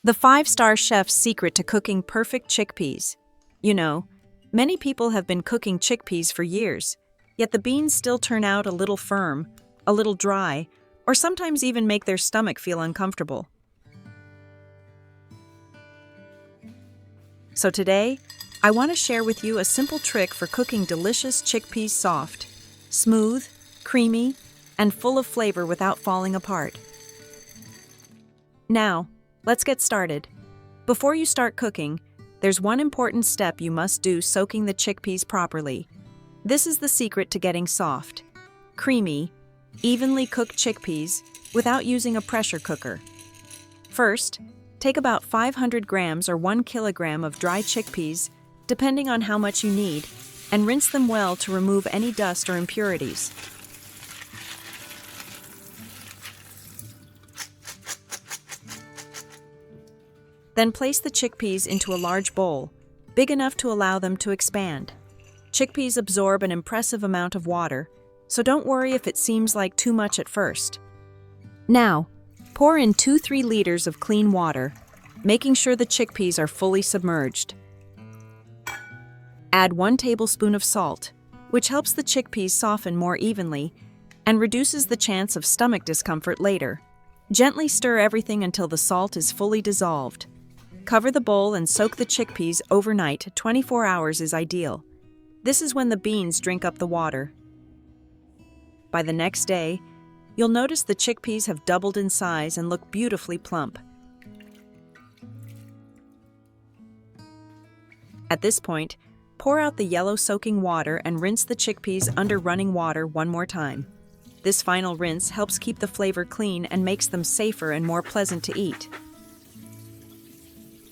The five-star chef's secret to cooking perfect chickpeas. You know, many people have been cooking chickpeas for years, yet the beans still turn out a little firm, a little dry, or sometimes even make their stomach feel uncomfortable. So today, I want to share with you a simple trick for cooking delicious chickpeas soft, smooth, creamy, and full of flavor without falling apart. Now, let's get started. Before you start cooking, there's one important step you must do: soaking the chickpeas properly. This is the secret to getting soft, creamy, evenly cooked chickpeas without using a pressure cooker. First, take about 500 grams or 1 kilogram of dry chickpeas, depending on how much you need, and rinse them well to remove any dust or impurities. Then place the chickpeas into a large bowl, big enough to allow them to expand. Chickpeas absorb an impressive amount of water, so don't worry if it seems like too much at first. Now, pour in 2-3 liters of clean water, making sure the chickpeas are fully submerged. Add 1 tablespoon of salt, which helps the chickpeas soften more evenly and reduces the chance of stomach discomfort later. Gently stir everything until the salt is fully dissolved. Cover the bowl and soak the chickpeas overnight. 24 hours is ideal. This is when the beans drink up the water. By the next day, you'll notice the chickpeas have doubled in size and look beautifully plump. At this point, pour out the yellow soaking water and rinse the chickpeas under running water one more time. This final rinse helps keep the flavor clean and makes them safer and more pleasant to eat.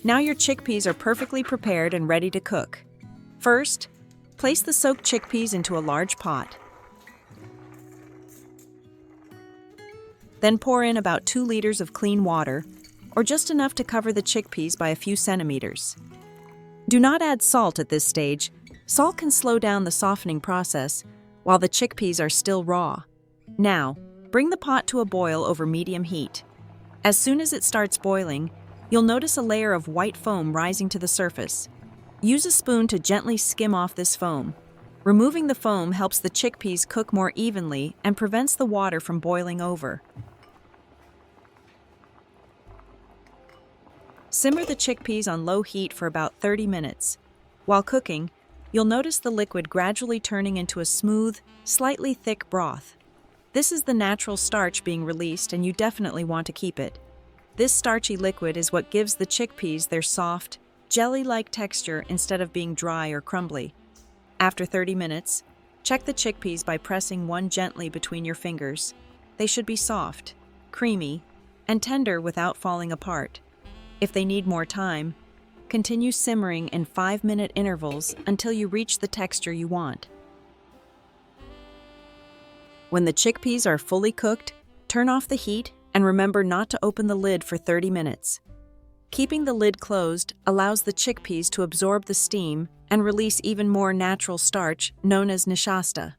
Now your chickpeas are perfectly prepared and ready to cook. First, place the soaked chickpeas into a large pot. Then pour in about 2 liters of clean water, or just enough to cover the chickpeas by a few centimeters. Do not add salt at this stage. Salt can slow down the softening process while the chickpeas are still raw. Now, bring the pot to a boil over medium heat. As soon as it starts boiling, you'll notice a layer of white foam rising to the surface. Use a spoon to gently skim off this foam. Removing the foam helps the chickpeas cook more evenly and prevents the water from boiling over. Simmer the chickpeas on low heat for about 30 minutes. While cooking, you'll notice the liquid gradually turning into a smooth, slightly thick broth. This is the natural starch being released, and you definitely want to keep it. This starchy liquid is what gives the chickpeas their soft, jelly-like texture instead of being dry or crumbly. After 30 minutes, check the chickpeas by pressing one gently between your fingers. They should be soft, creamy, and tender without falling apart. If they need more time, continue simmering in 5-minute intervals until you reach the texture you want. When the chickpeas are fully cooked, turn off the heat and remember not to open the lid for 30 minutes. Keeping the lid closed allows the chickpeas to absorb the steam and release even more natural starch known as nishasta.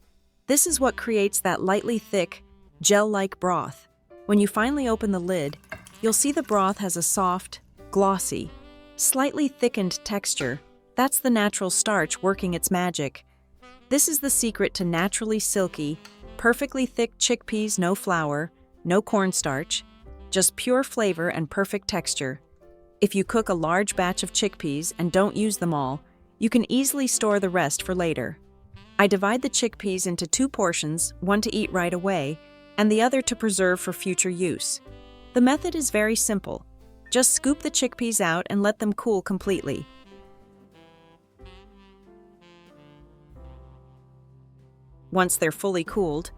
This is what creates that lightly thick, gel-like broth. When you finally open the lid, you'll see the broth has a soft, glossy, slightly thickened texture. That's the natural starch working its magic. This is the secret to naturally silky, perfectly thick chickpeas. No flour, no cornstarch, just pure flavor and perfect texture. If you cook a large batch of chickpeas and don't use them all, you can easily store the rest for later. I divide the chickpeas into 2 portions, one to eat right away, and the other to preserve for future use. The method is very simple. Just scoop the chickpeas out and let them cool completely. Once they're fully cooled,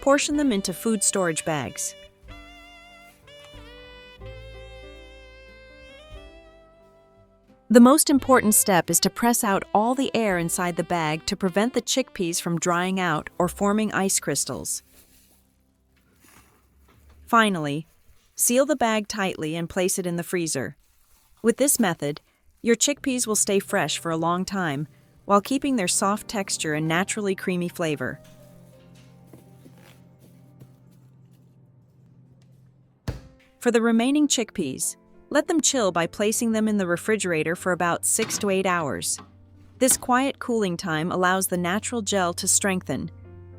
portion them into food storage bags. The most important step is to press out all the air inside the bag to prevent the chickpeas from drying out or forming ice crystals. Finally, seal the bag tightly and place it in the freezer. With this method, your chickpeas will stay fresh for a long time while keeping their soft texture and naturally creamy flavor. For the remaining chickpeas, Let them chill by placing them in the refrigerator for about 6 to 8 hours. This quiet cooling time allows the natural gel to strengthen,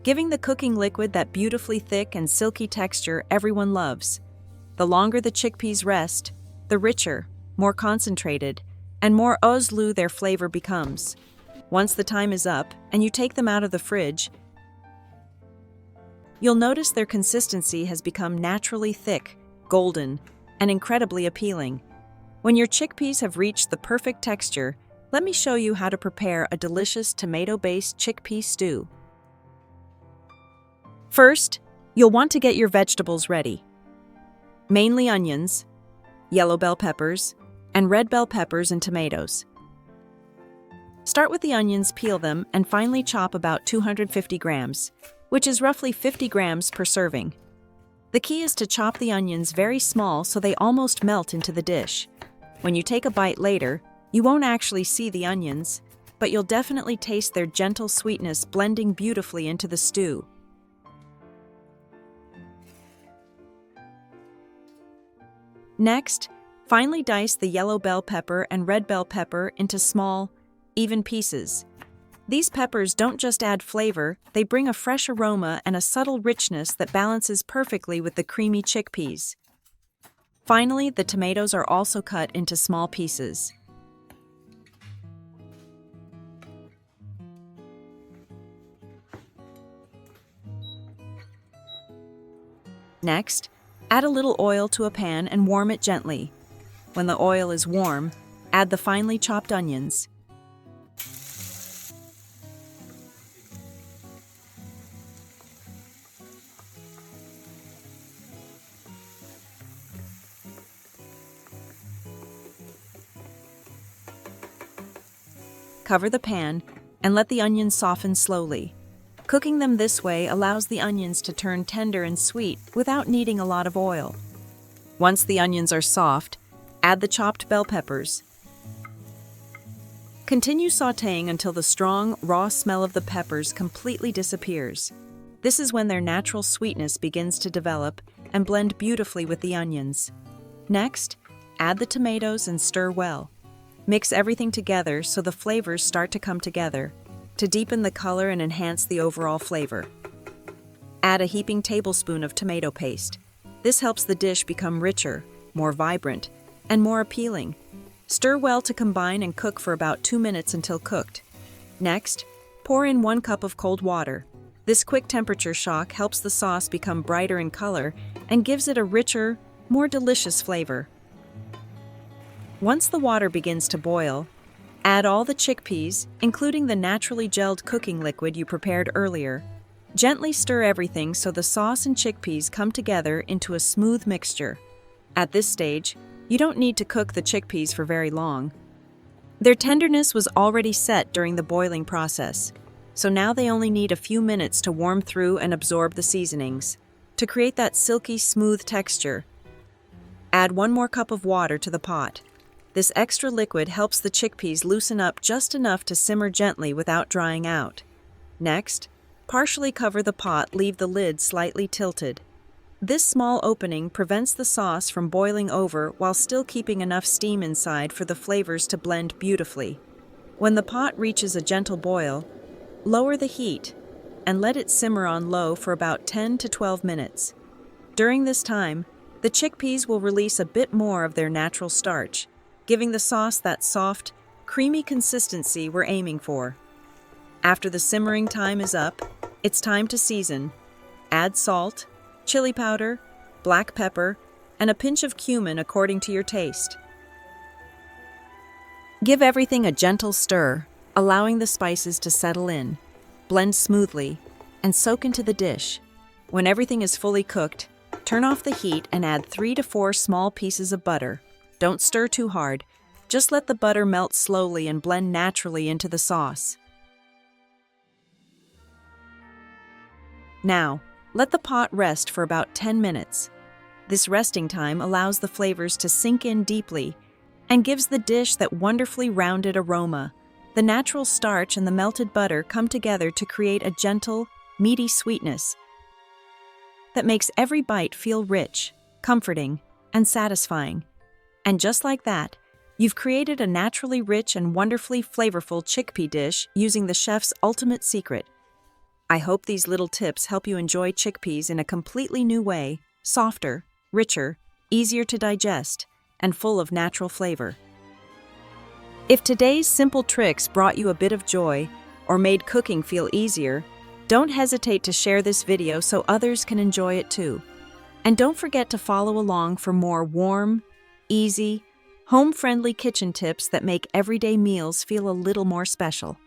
giving the cooking liquid that beautifully thick and silky texture everyone loves. The longer the chickpeas rest, the richer, more concentrated, and more ozlu their flavor becomes. Once the time is up and you take them out of the fridge, you'll notice their consistency has become naturally thick, golden, and incredibly appealing. When your chickpeas have reached the perfect texture, let me show you how to prepare a delicious tomato-based chickpea stew. First, you'll want to get your vegetables ready. Mainly onions, yellow bell peppers, and red bell peppers and tomatoes. Start with the onions, peel them, and finely chop about 250 grams, which is roughly 50 grams per serving. The key is to chop the onions very small so they almost melt into the dish. When you take a bite later, you won't actually see the onions, but you'll definitely taste their gentle sweetness blending beautifully into the stew. Next, finely dice the yellow bell pepper and red bell pepper into small, even pieces. These peppers don't just add flavor, they bring a fresh aroma and a subtle richness that balances perfectly with the creamy chickpeas. Finally, the tomatoes are also cut into small pieces. Next, add a little oil to a pan and warm it gently. When the oil is warm, add the finely chopped onions. Cover the pan and let the onions soften slowly. Cooking them this way allows the onions to turn tender and sweet without needing a lot of oil. Once the onions are soft, add the chopped bell peppers. Continue sautéing until the strong, raw smell of the peppers completely disappears. This is when their natural sweetness begins to develop and blend beautifully with the onions. Next, add the tomatoes and stir well. Mix everything together so the flavors start to come together, to deepen the color and enhance the overall flavor. Add a heaping tablespoon of tomato paste. This helps the dish become richer, more vibrant, and more appealing. Stir well to combine and cook for about 2 minutes until cooked. Next, pour in 1 cup of cold water. This quick temperature shock helps the sauce become brighter in color and gives it a richer, more delicious flavor. Once the water begins to boil, add all the chickpeas, including the naturally gelled cooking liquid you prepared earlier. Gently stir everything so the sauce and chickpeas come together into a smooth mixture. At this stage, you don't need to cook the chickpeas for very long. Their tenderness was already set during the boiling process, so now they only need a few minutes to warm through and absorb the seasonings. To create that silky, smooth texture, add 1 more cup of water to the pot. This extra liquid helps the chickpeas loosen up just enough to simmer gently without drying out. Next, partially cover the pot, leave the lid slightly tilted. This small opening prevents the sauce from boiling over while still keeping enough steam inside for the flavors to blend beautifully. When the pot reaches a gentle boil, lower the heat and let it simmer on low for about 10 to 12 minutes. During this time, the chickpeas will release a bit more of their natural starch, giving the sauce that soft, creamy consistency we're aiming for. After the simmering time is up, it's time to season. Add salt, chili powder, black pepper, and a pinch of cumin according to your taste. Give everything a gentle stir, allowing the spices to settle in, blend smoothly, and soak into the dish. When everything is fully cooked, turn off the heat and add 3 to 4 small pieces of butter. Don't stir too hard. Just let the butter melt slowly and blend naturally into the sauce. Now, let the pot rest for about 10 minutes. This resting time allows the flavors to sink in deeply and gives the dish that wonderfully rounded aroma. The natural starch and the melted butter come together to create a gentle, meaty sweetness that makes every bite feel rich, comforting, and satisfying. And just like that, you've created a naturally rich and wonderfully flavorful chickpea dish using the chef's ultimate secret. I hope these little tips help you enjoy chickpeas in a completely new way, softer, richer, easier to digest, and full of natural flavor. If today's simple tricks brought you a bit of joy or made cooking feel easier, don't hesitate to share this video so others can enjoy it too. And don't forget to follow along for more warm, easy, home-friendly kitchen tips that make everyday meals feel a little more special.